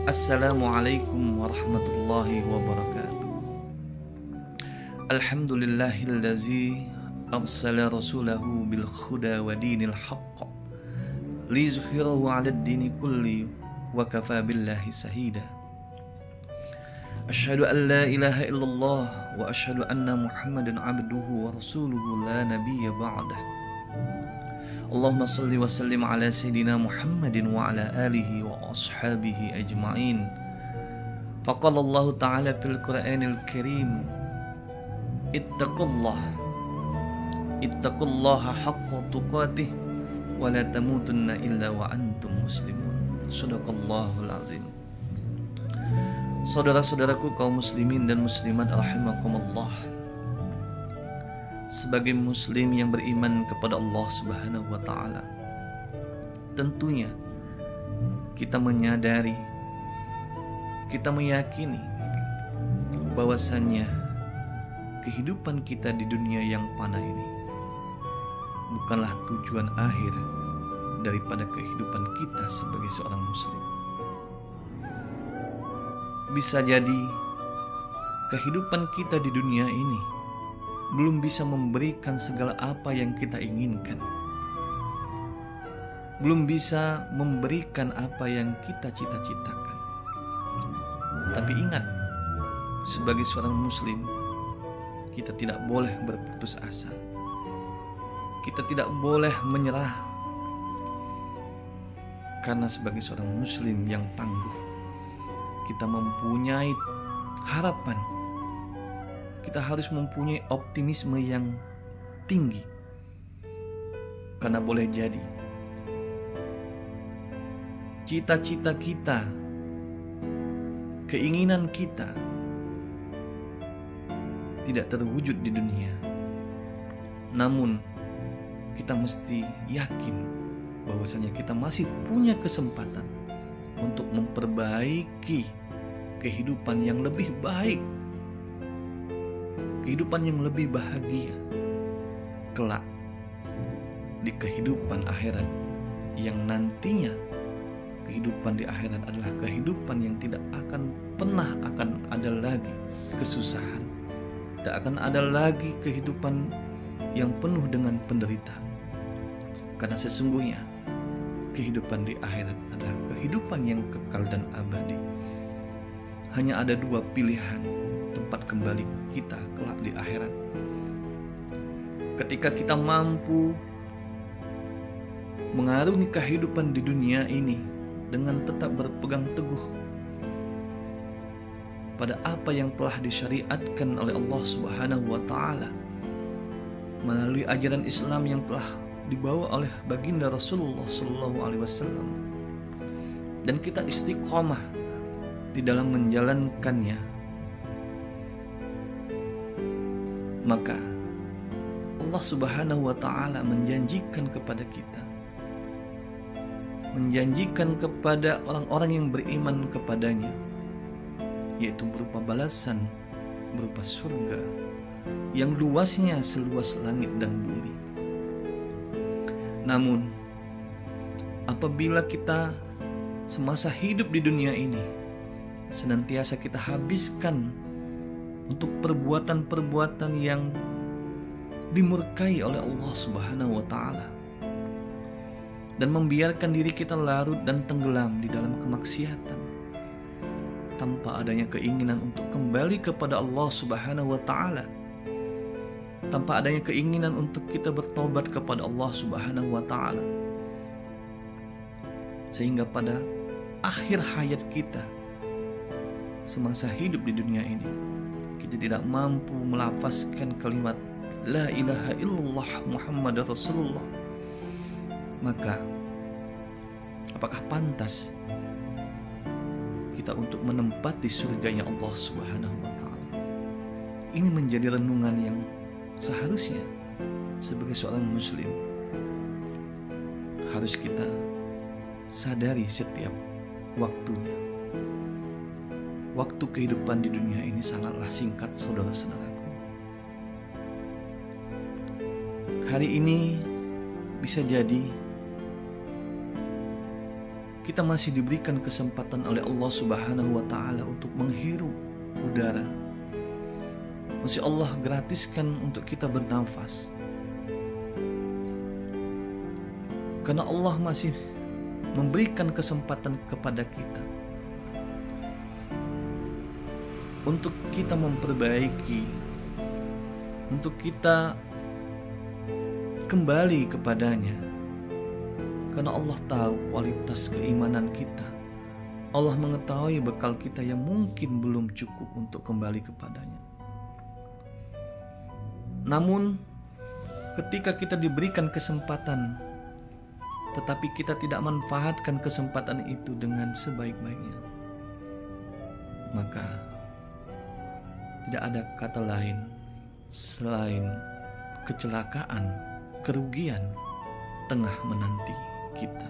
Assalamualaikum warahmatullahi wabarakatuh. Alhamdulillahillazi arsala rasulahu bil huda wa dinil haqq liyuzhirahu 'alad dini kulli wa kafa billahi shahida. Asyhadu an la ilaha illallah wa asyhadu anna Muhammadan 'abduhu wa rasuluhu la nabiyya ba'dah. Allahumma salli wa sallim ala sayyidina Muhammadin wa ala alihi wa ashabihi ajma'in. Faqala Allah ta'ala fil Qur'anil Karim, ittaqullaha haqqa tuqatih wa la tamutunna illa wa antum muslimun. Shadaqallahul azim. Saudara-saudaraku kaum muslimin dan muslimat rahimakumullah. Sebagai muslim yang beriman kepada Allah Subhanahu wa ta'ala, tentunya kita menyadari, kita meyakini bahwasannya kehidupan kita di dunia yang fana ini bukanlah tujuan akhir daripada kehidupan kita sebagai seorang muslim. Bisa jadi kehidupan kita di dunia ini belum bisa memberikan segala apa yang kita inginkan, belum bisa memberikan apa yang kita cita-citakan. Tapi ingat, sebagai seorang muslim, kita tidak boleh berputus asa. Kita tidak boleh menyerah. Karena sebagai seorang muslim yang tangguh, kita mempunyai harapan. Kita harus mempunyai optimisme yang tinggi. Karena boleh jadi cita-cita kita, keinginan kita tidak terwujud di dunia. Namun kita mesti yakin bahwasanya kita masih punya kesempatan untuk memperbaiki kehidupan yang lebih baik, kehidupan yang lebih bahagia kelak di kehidupan akhirat, yang nantinya kehidupan di akhirat adalah kehidupan yang tidak akan pernah akan ada lagi kesusahan, tidak akan ada lagi kehidupan yang penuh dengan penderitaan. Karena sesungguhnya kehidupan di akhirat adalah kehidupan yang kekal dan abadi. Hanya ada dua pilihan tempat kembali kita kelak di akhirat. Ketika kita mampu mengarungi kehidupan di dunia ini dengan tetap berpegang teguh pada apa yang telah disyariatkan oleh Allah Subhanahu wa ta'ala melalui ajaran Islam yang telah dibawa oleh baginda Rasulullah sallallahu alaihi wasallam, dan kita istiqomah di dalam menjalankannya, maka Allah Subhanahu wa ta'ala menjanjikan kepada kita, menjanjikan kepada orang-orang yang beriman kepadanya, yaitu berupa balasan, berupa surga yang luasnya seluas langit dan bumi. Namun apabila kita semasa hidup di dunia ini senantiasa kita habiskan untuk perbuatan-perbuatan yang dimurkai oleh Allah Subhanahu wa ta'ala, dan membiarkan diri kita larut dan tenggelam di dalam kemaksiatan tanpa adanya keinginan untuk kembali kepada Allah Subhanahu wa ta'ala, tanpa adanya keinginan untuk kita bertobat kepada Allah Subhanahu wa ta'ala, sehingga pada akhir hayat kita semasa hidup di dunia ini kita tidak mampu melafazkan kalimat la ilaha illallah Muhammad Rasulullah, maka apakah pantas kita untuk menempati surganya Allah Subhanahu wa ta'ala? Ini menjadi renungan yang seharusnya sebagai seorang muslim harus kita sadari setiap waktunya. Waktu kehidupan di dunia ini sangatlah singkat, saudara-saudaraku. Hari ini bisa jadi kita masih diberikan kesempatan oleh Allah Subhanahu wa Ta'ala untuk menghirup udara. Masih Allah gratiskan untuk kita bernafas. Karena Allah masih memberikan kesempatan kepada kita untuk kita memperbaiki, untuk kita kembali kepadanya. Karena Allah tahu kualitas keimanan kita. Allah mengetahui bekal kita yang mungkin belum cukup untuk kembali kepadanya. Namun ketika kita diberikan kesempatan, tetapi kita tidak manfaatkan kesempatan itu dengan sebaik-baiknya, maka tidak ada kata lain selain kecelakaan, kerugian tengah menanti kita.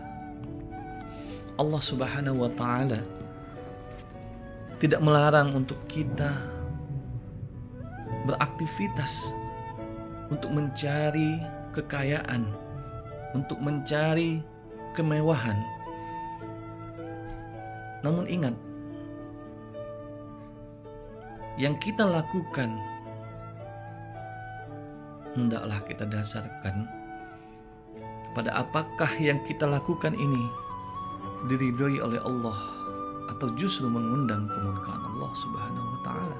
Allah Subhanahu wa Ta'ala tidak melarang untuk kita beraktivitas untuk mencari kekayaan, untuk mencari kemewahan. Namun ingat, yang kita lakukan hendaklah kita dasarkan pada apakah yang kita lakukan ini diridhoi oleh Allah atau justru mengundang kemurkaan Allah Subhanahu wa Ta'ala.